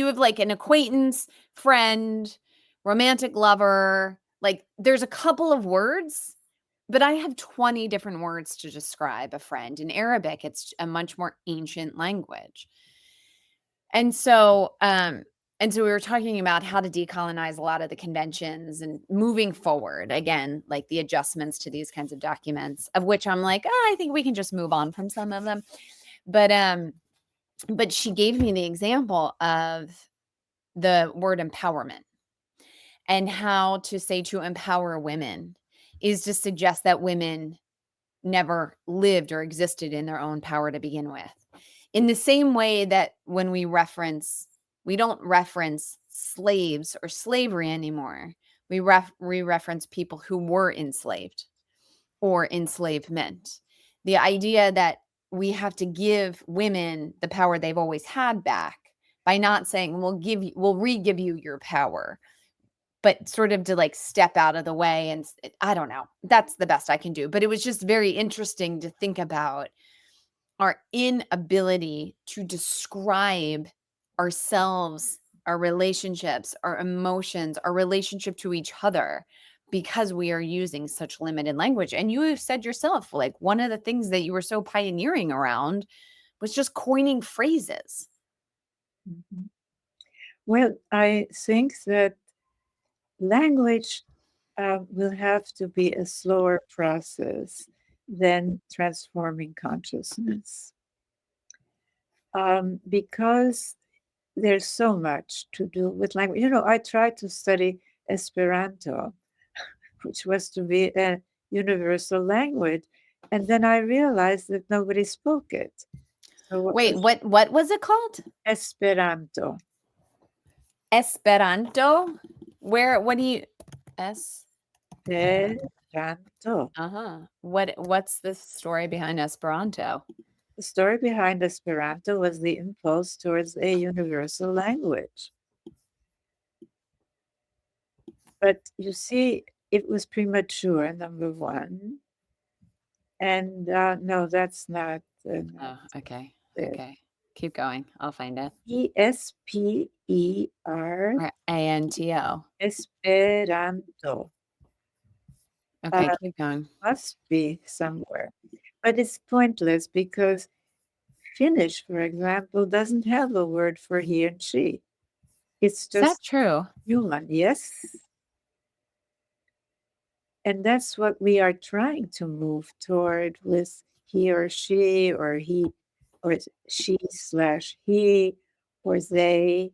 [SPEAKER 1] have like an acquaintance, friend, romantic lover. Like there's a couple of words, but I have 20 different words to describe a friend. In Arabic, it's a much more ancient language. And so we were talking about how to decolonize a lot of the conventions and moving forward, again, like the adjustments to these kinds of documents, of which I'm like, oh, I think we can just move on from some of them. But she gave me the example of the word empowerment, and how to say to empower women is to suggest that women never lived or existed in their own power to begin with. In the same way that when we don't reference slaves or slavery anymore. We reference people who were enslaved or enslavement. The idea that we have to give women the power they've always had back by not saying we'll re-give you your power, but sort of to like step out of the way. And I don't know, that's the best I can do. But it was just very interesting to think about our inability to describe ourselves, our relationships, our emotions, our relationship to each other, because we are using such limited language. And you have said yourself, like one of the things that you were so pioneering around was just coining phrases.
[SPEAKER 2] Mhm. Well, I think that language will have to be a slower process than transforming consciousness, because there's so much to do with language. You know, I tried to study Esperanto, which was to be a universal language, and then I realized that nobody spoke it. So what
[SPEAKER 1] Wait,
[SPEAKER 2] was
[SPEAKER 1] what was it called?
[SPEAKER 2] Esperanto?
[SPEAKER 1] Esperanto? What do you S?
[SPEAKER 2] Esperanto.
[SPEAKER 1] What's the story behind Esperanto?
[SPEAKER 2] The story behind Esperanto was the impulse towards a universal language. But you see, it was premature, number one. And no, that's not,
[SPEAKER 1] Oh, okay.
[SPEAKER 2] it.
[SPEAKER 1] Okay. Keep going. I'll find it.
[SPEAKER 2] Esperanto.
[SPEAKER 1] Or ANTO.
[SPEAKER 2] Esperanto.
[SPEAKER 1] Okay, keep going.
[SPEAKER 2] Must be somewhere. But it's pointless because Finnish, for example, doesn't have a word for he and she. It's
[SPEAKER 1] Is that
[SPEAKER 2] just
[SPEAKER 1] true?
[SPEAKER 2] human, yes? And that's what we are trying to move toward with he or she, or he, or she/he, or they.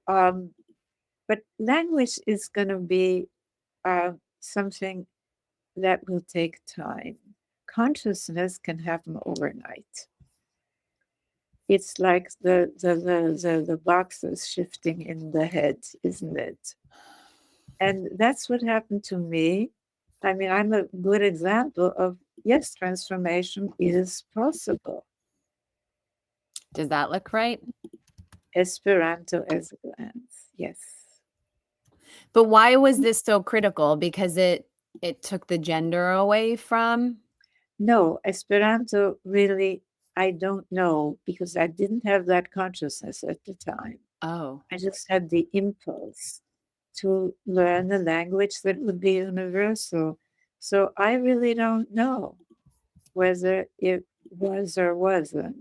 [SPEAKER 2] But language is going to be something that will take time. Consciousness can happen overnight. It's like the boxes shifting in the head, isn't it? And that's what happened to me. I mean, I'm a good example of yes, transformation is possible.
[SPEAKER 1] Does that look right?
[SPEAKER 2] Esperanto as a glance, yes.
[SPEAKER 1] But why was this so critical? Because it took the gender away from?
[SPEAKER 2] No, Esperanto really, I don't know because I didn't have that consciousness at the time.
[SPEAKER 1] Oh.
[SPEAKER 2] I just had the impulse to learn a language that would be universal. So I really don't know whether it was or wasn't.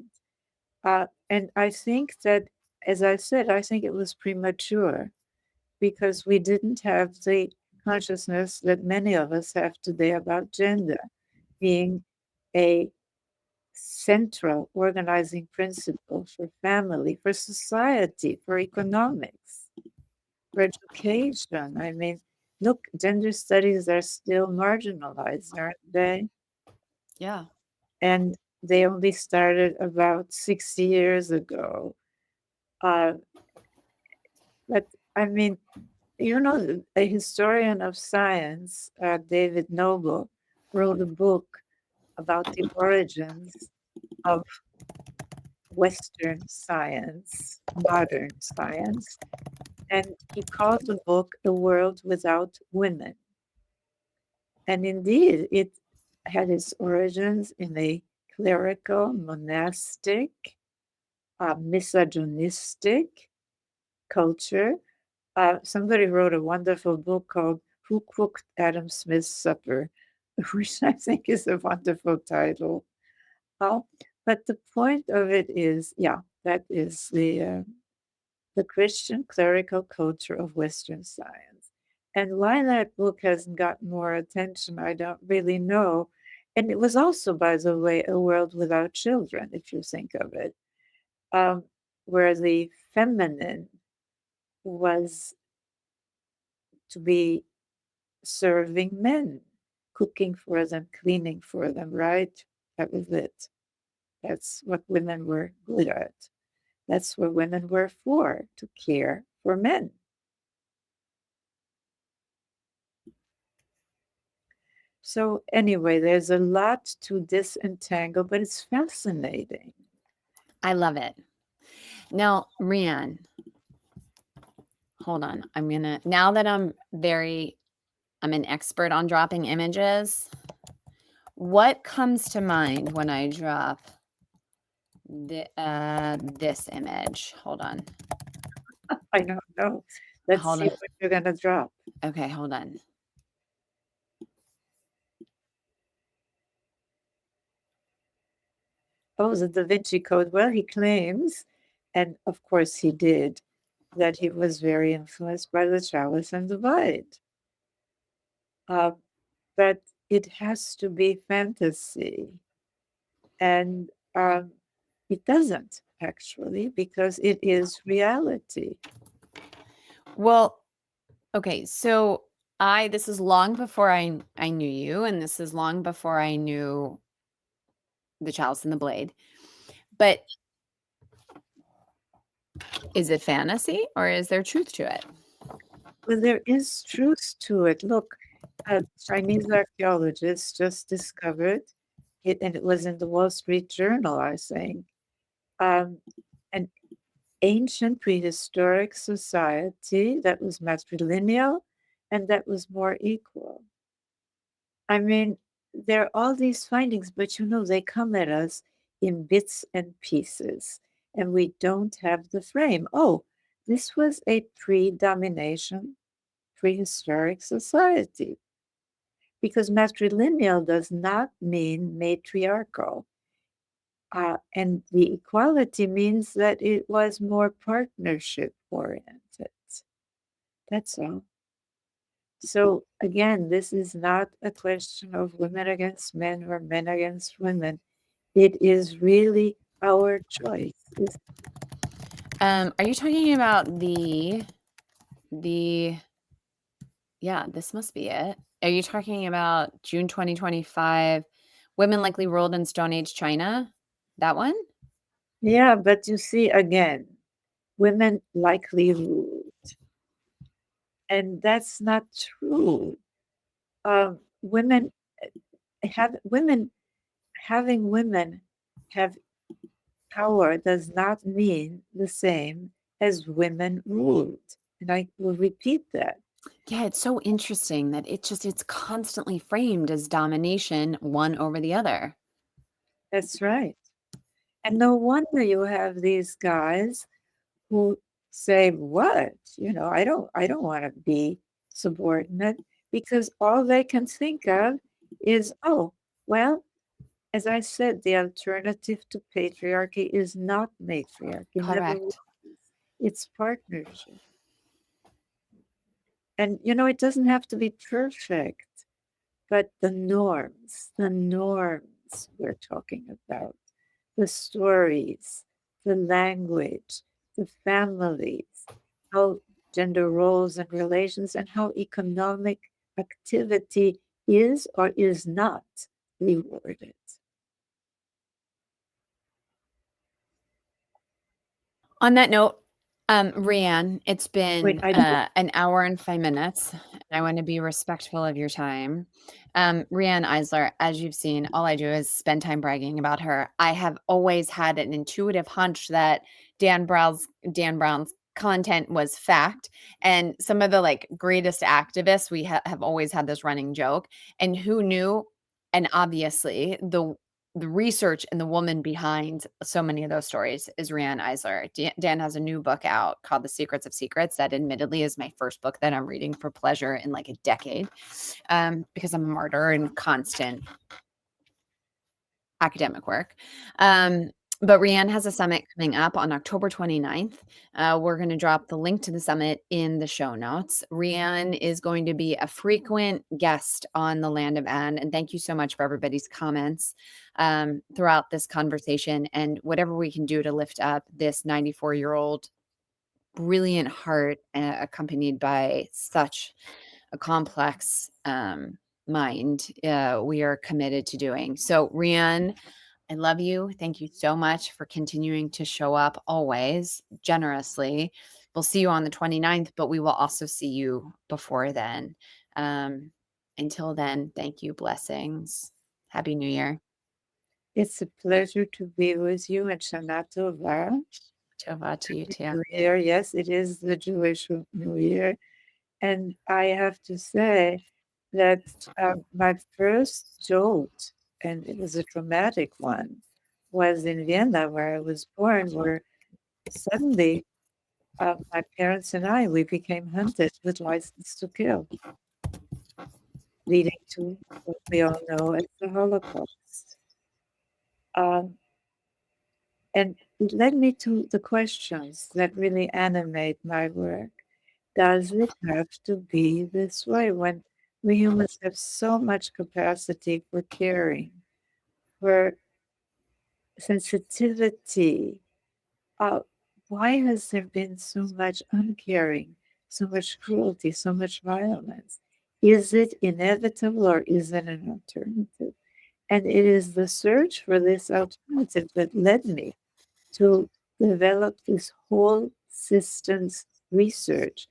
[SPEAKER 2] And I think that, as I said, I think it was premature because we didn't have the consciousness that many of us have today about gender being a central organizing principle for family, for society, for economics, for education. I mean, look, gender studies are still marginalized, aren't they?
[SPEAKER 1] Yeah.
[SPEAKER 2] And they only started about 60 years ago. Uh, but I mean, you know, a historian of science, David Noble, wrote a book about the origins of Western science, modern science, and he called the book A World Without Women. And indeed, it had its origins in a clerical, monastic, misogynistic culture. Somebody wrote a wonderful book called Who Cooked Adam Smith's Supper, which I think is a wonderful title. Uh, but the point of it is, yeah, that is the Christian clerical culture of Western science. And why that book hasn't gotten more attention, I don't really know. And it was also, by the way, a world without children, if you think of it, um, where the feminine was to be serving men, cooking for them, cleaning for them, right? That was it. That's what women were good at. That's what women were for, to care for men. So, anyway, there's a lot to disentangle, but it's fascinating.
[SPEAKER 1] I love it. Now, Riane, hold on. Now that I'm an expert on dropping images, what comes to mind when I drop this image? Hold on.
[SPEAKER 2] I don't know. Let's
[SPEAKER 1] Hold
[SPEAKER 2] see
[SPEAKER 1] on.
[SPEAKER 2] what you're going to drop.
[SPEAKER 1] Okay, hold on.
[SPEAKER 2] Oh, the Da Vinci Code. Well, he claims, and of course he did, that he was very influenced by the Chalice and Divide. Uh, but it has to be fantasy. And it doesn't actually, because it is reality.
[SPEAKER 1] Well, okay, so this is long before I knew you, and this is long before I knew the Chalice and the Blade. But is it fantasy or is there truth to it?
[SPEAKER 2] Well, there is truth to it. Look, Chinese archaeologists just discovered it, and it was in the Wall Street Journal, I think, um, an ancient prehistoric society that was matrilineal and that was more equal. I mean, there are all these findings, but you know, they come at us in bits and pieces, and we don't have the frame. Oh, this was a pre domination, prehistoric society. Because matrilineal does not mean matriarchal. And the equality means that it was more partnership oriented. That's all. So again, this is not a question of women against men or men against women. It is really our choice.
[SPEAKER 1] Are you talking about yeah, this must be it. Are you talking about June 2025, women likely ruled in Stone Age China? That one?
[SPEAKER 2] Yeah, but you see, again, women likely ruled. And that's not true. Women have women having women have power does not mean the same as women ruled. And I will repeat that.
[SPEAKER 1] Yeah, it's so interesting that it's constantly framed as domination one over the other.
[SPEAKER 2] That's right. And no wonder you have these guys who say, "What? I don't want to be subordinate," because all they can think of is, "Oh, well, as I said, the alternative to patriarchy is not matriarchy. Never was.
[SPEAKER 1] Correct.
[SPEAKER 2] It's partnership." And it doesn't have to be perfect, but the norms we're talking about, the stories, the language, the families, how gender roles and relations, and how economic activity is or is not rewarded.
[SPEAKER 1] On that note, Riane, it's
[SPEAKER 2] Wait,
[SPEAKER 1] been
[SPEAKER 2] I
[SPEAKER 1] an hour and 5 minutes. And I want to be respectful of your time. Riane Eisler, as you've seen, all I do is spend time bragging about her. I have always had an intuitive hunch that Dan Brown's content was fact, and some of the greatest activists we have always had this running joke. And who knew? And obviously, the research and the woman behind so many of those stories is Riane Eisler. Dan has a new book out called The Secrets of Secrets that admittedly is my first book that I'm reading for pleasure in like a decade, because I'm a martyr in constant academic work. But Riane has a summit coming up on October 29th. We're going to drop the link to the summit in the show notes. Riane is going to be a frequent guest on the Land of Anne. And thank you so much for everybody's comments throughout this conversation, and whatever we can do to lift up this 94-year-old brilliant heart, accompanied by such a complex mind, we are committed to doing. So, Riane, I love you. Thank you so much for continuing to show up always generously. We'll see you on the 29th, but we will also see you before then. Um, until then, thank you. Blessings. Happy New Year.
[SPEAKER 2] It's a pleasure to be with you, and Shana Tova.
[SPEAKER 1] Tova to you
[SPEAKER 2] Happy
[SPEAKER 1] too.
[SPEAKER 2] New Year. Yes, it is the Jewish New Year. And I have to say that my first jolt, and it was a traumatic one, was in Vienna, where I was born, where suddenly my parents and we became hunted with license to kill, leading to what we all know as the Holocaust. Um, and it led me to the questions that really animate my work. Does it have to be this way when we humans have so much capacity for caring, for sensitivity? Uh, why has there been so much uncaring, so much cruelty, so much violence? Is it inevitable or is it an alternative? And it is the search for this alternative that led me to develop this whole systems research.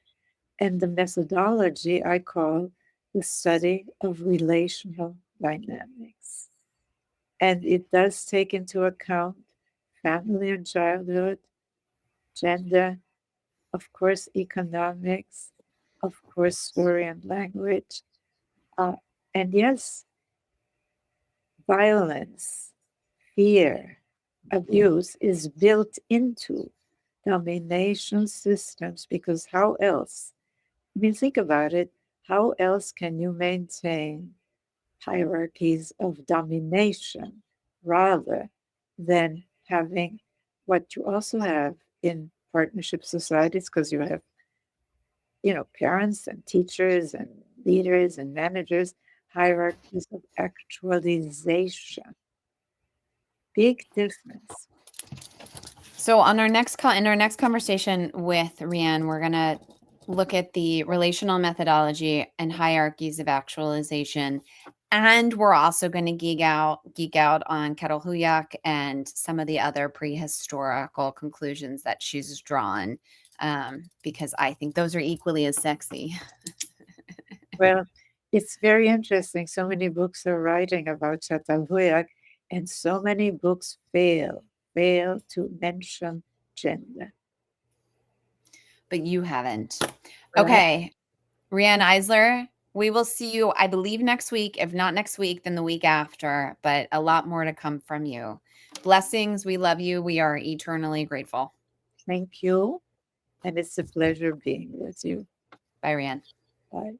[SPEAKER 2] And the methodology I call the study of relational dynamics. And it does take into account family and childhood, gender, of course, economics, of course, story and language. Uh, and yes, violence, fear, abuse is built into domination systems because how else? I mean, think about it. How else can you maintain hierarchies of domination rather than having what you also have in partnership societies? Because you have, parents and teachers and leaders and managers, hierarchies of actualization. Big difference.
[SPEAKER 1] So on our next in our next conversation with Riane, we're gonna look at the relational methodology and hierarchies of actualization, and we're also going to geek out on Kettle-Huyak and some of the other prehistorical conclusions that she's drawn, because I think those are equally as sexy.
[SPEAKER 2] Well, it's very interesting. So many books are writing about Kettle-Huyak, and so many books fail to mention gender.
[SPEAKER 1] But you haven't.
[SPEAKER 2] Right.
[SPEAKER 1] Okay, Riane Eisler, we will see you, I believe, next week. If not next week, then the week after, but a lot more to come from you. Blessings. We love you. We are eternally grateful.
[SPEAKER 2] Thank you. And it's a pleasure being with you.
[SPEAKER 1] Bye, Riane.
[SPEAKER 2] Bye.